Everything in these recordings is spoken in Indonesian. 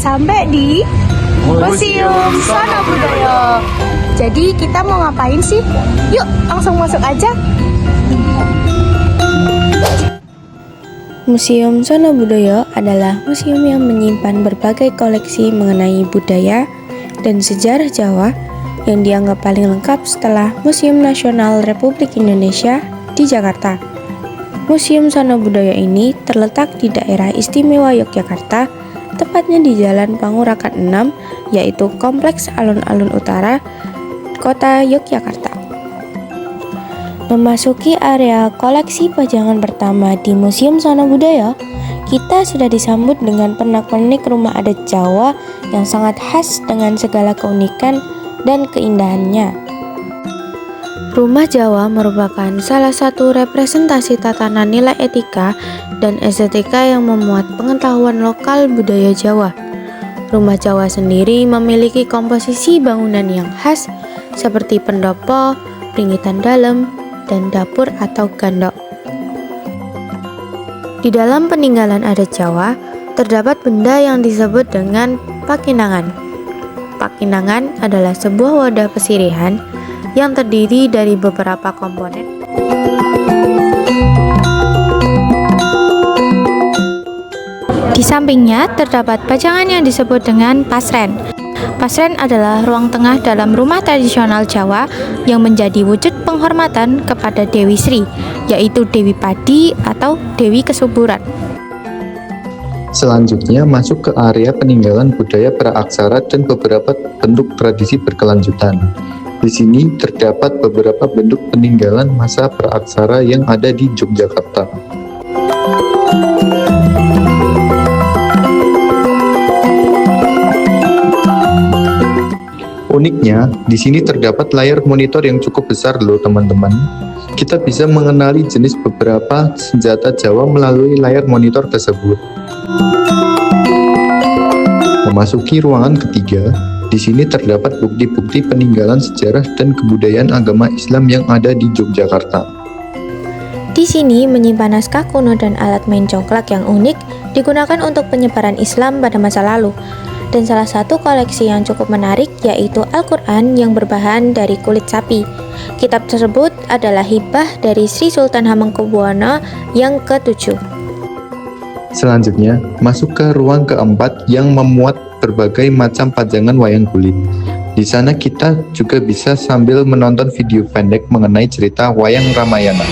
sampai di Museum Sono Budoyo. Jadi kita mau ngapain sih? Yuk langsung masuk aja. Museum Sono Budoyo adalah museum yang menyimpan berbagai koleksi mengenai budaya dan sejarah Jawa yang dianggap paling lengkap setelah Museum Nasional Republik Indonesia di Jakarta. Museum Sono Budoyo ini terletak di daerah istimewa Yogyakarta, tepatnya di Jalan Pangurakan 6, yaitu Kompleks Alun-Alun Utara, Kota Yogyakarta. Memasuki area koleksi pajangan pertama di Museum Sono Budoyo, kita sudah disambut dengan pernak-pernik rumah adat Jawa yang sangat khas dengan segala keunikan dan keindahannya. Rumah Jawa merupakan salah satu representasi tatanan nilai etika dan estetika yang memuat pengetahuan lokal budaya Jawa. Rumah Jawa sendiri memiliki komposisi bangunan yang khas seperti pendopo, pringgitan dalem, dan dapur atau gandok. Di dalam peninggalan adat Jawa, terdapat benda yang disebut dengan pakinangan. Pakinangan adalah sebuah wadah pesirihan yang terdiri dari beberapa komponen. Di sampingnya terdapat pajangan yang disebut dengan pasren. Pasren adalah ruang tengah dalam rumah tradisional Jawa yang menjadi wujud penghormatan kepada Dewi Sri, yaitu Dewi Padi atau Dewi Kesuburan. Selanjutnya masuk ke area peninggalan budaya praaksara dan beberapa bentuk tradisi berkelanjutan. Di sini terdapat beberapa bentuk peninggalan masa praaksara yang ada di Yogyakarta. Uniknya, di sini terdapat layar monitor yang cukup besar loh teman-teman. Kita bisa mengenali jenis beberapa senjata Jawa melalui layar monitor tersebut. Memasuki ruangan ketiga, di sini terdapat bukti-bukti peninggalan sejarah dan kebudayaan agama Islam yang ada di Yogyakarta. Di sini menyimpan naskah kuno dan alat main congklak yang unik digunakan untuk penyebaran Islam pada masa lalu. Dan salah satu koleksi yang cukup menarik yaitu Al-Quran yang berbahan dari kulit sapi. Kitab tersebut adalah hibah dari Sri Sultan Hamengkubuwono yang ke-7. Selanjutnya, masuk ke ruang keempat yang memuat berbagai macam pajangan wayang kulit. Di sana kita juga bisa sambil menonton video pendek mengenai cerita wayang Ramayana.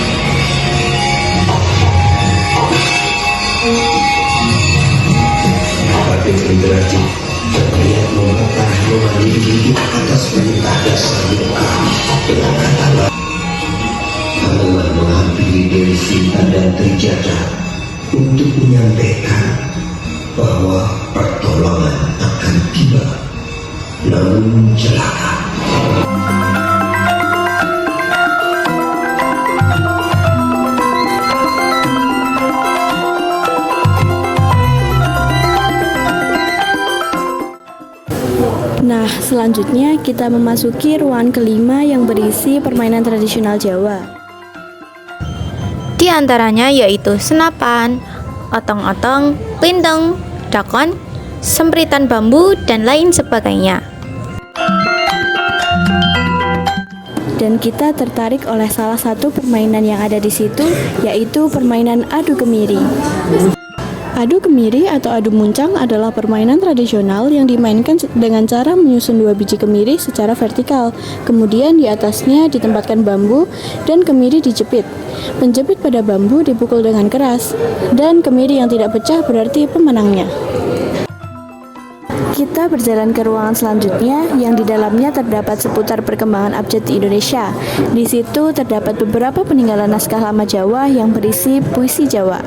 Allah menghampiri Dewi Sinta dan Trijatha untuk menyampaikan bahwa pertolongan akan tiba, namun celaka. Nah, selanjutnya kita memasuki ruangan kelima yang berisi permainan tradisional Jawa. Di antaranya yaitu senapan, otong-otong, linteng, dakon, sempritan bambu, dan lain sebagainya. Dan kita tertarik oleh salah satu permainan yang ada di situ, yaitu permainan adu kemiri. Adu kemiri atau adu muncang adalah permainan tradisional yang dimainkan dengan cara menyusun 2 biji kemiri secara vertikal. Kemudian di atasnya ditempatkan bambu dan kemiri dijepit. Penjepit pada bambu dipukul dengan keras, dan kemiri yang tidak pecah berarti pemenangnya. Kita berjalan ke ruangan selanjutnya yang di dalamnya terdapat seputar perkembangan abjad di Indonesia. Di situ terdapat beberapa peninggalan naskah lama Jawa yang berisi puisi Jawa.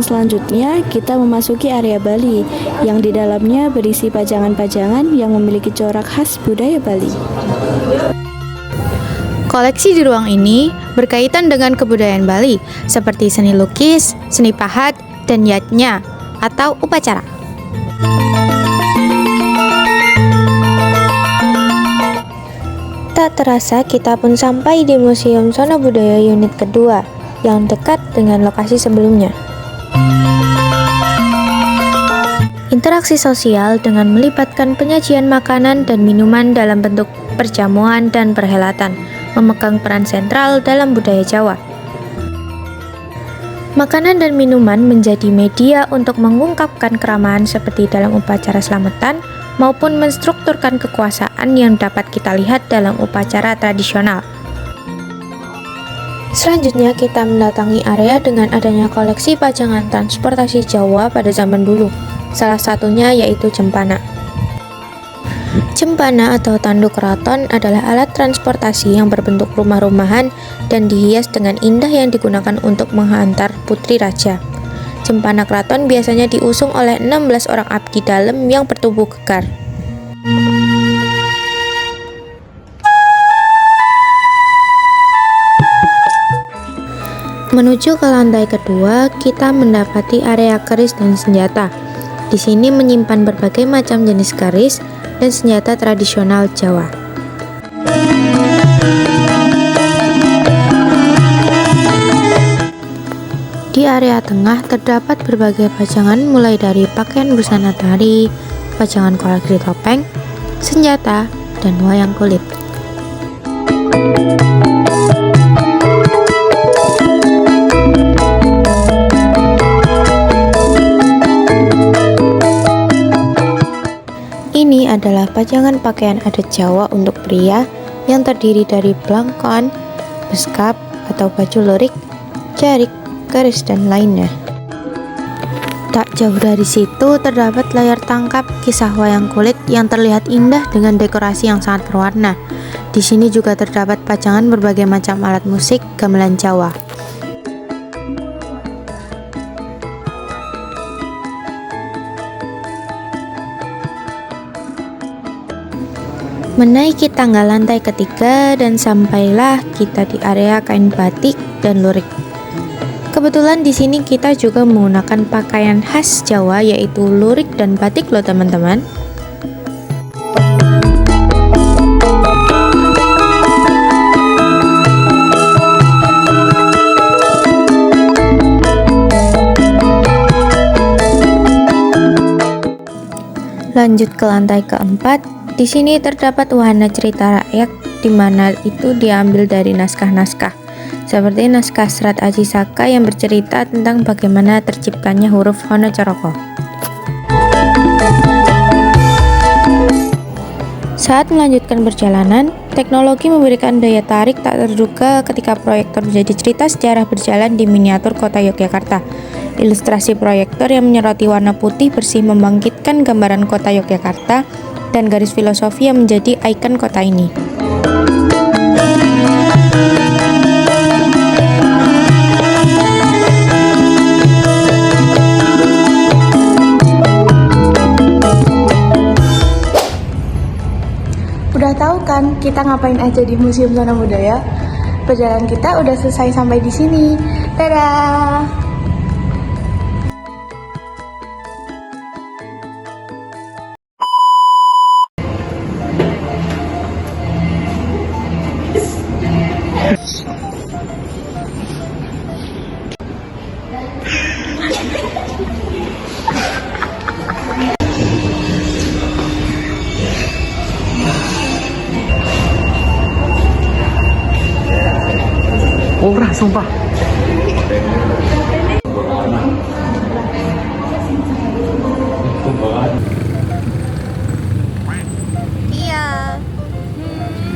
selanjutnya kita memasuki area Bali yang di dalamnya berisi pajangan-pajangan yang memiliki corak khas budaya Bali. Koleksi di ruang ini berkaitan dengan kebudayaan Bali, seperti seni lukis, seni pahat, dan yatnya atau upacara. Tak terasa kita pun sampai di Museum Zona Budaya unit kedua yang dekat dengan lokasi sebelumnya. Interaksi sosial dengan melibatkan penyajian makanan dan minuman dalam bentuk perjamuan dan perhelatan memegang peran sentral dalam budaya Jawa. Makanan dan minuman menjadi media untuk mengungkapkan keramahan seperti dalam upacara selamatan maupun menstrukturkan kekuasaan yang dapat kita lihat dalam upacara tradisional. Selanjutnya kita mendatangi area dengan adanya koleksi pajangan transportasi Jawa pada zaman dulu. Salah satunya yaitu Jempana. Jempana atau tanduk keraton adalah alat transportasi yang berbentuk rumah-rumahan dan dihias dengan indah yang digunakan untuk menghantar putri raja. Jempana keraton biasanya diusung oleh 16 orang abdi dalam yang bertubuh kekar. Menuju ke lantai kedua, kita mendapati area keris dan senjata. Di sini menyimpan berbagai macam jenis keris dan senjata tradisional Jawa. Di area tengah terdapat berbagai pajangan mulai dari pakaian busana tari, pajangan koleksi topeng, senjata, dan wayang kulit. Ini adalah pajangan pakaian adat Jawa untuk pria yang terdiri dari blangkon, beskap atau baju lurik, jarik, keris, dan lainnya. Tak jauh dari situ terdapat layar tangkap kisah wayang kulit yang terlihat indah dengan dekorasi yang sangat berwarna. Di sini juga terdapat pajangan berbagai macam alat musik gamelan Jawa. Menaiki tangga lantai ketiga dan sampailah kita di area kain batik dan lurik. Kebetulan di sini kita juga menggunakan pakaian khas Jawa yaitu lurik dan batik loh teman-teman. Lanjut ke lantai keempat. Di sini terdapat wahana cerita rakyat di mana itu diambil dari naskah-naskah. Seperti naskah Serat Aji Saka yang bercerita tentang bagaimana terciptanya huruf Hanacaraka. Saat melanjutkan perjalanan, teknologi memberikan daya tarik tak terduga ketika proyektor menjadi cerita sejarah berjalan di miniatur kota Yogyakarta. Ilustrasi proyektor yang menyoroti warna putih bersih membangkitkan gambaran kota Yogyakarta dan garis filosofi yang menjadi ikon kota ini. Udah tahu kan kita ngapain aja di Museum Zona Budaya? Perjalanan kita udah selesai sampai di sini. Dadah! Ora, sumpah. Iya.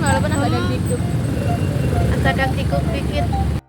Walaupun agak dikduk dikit.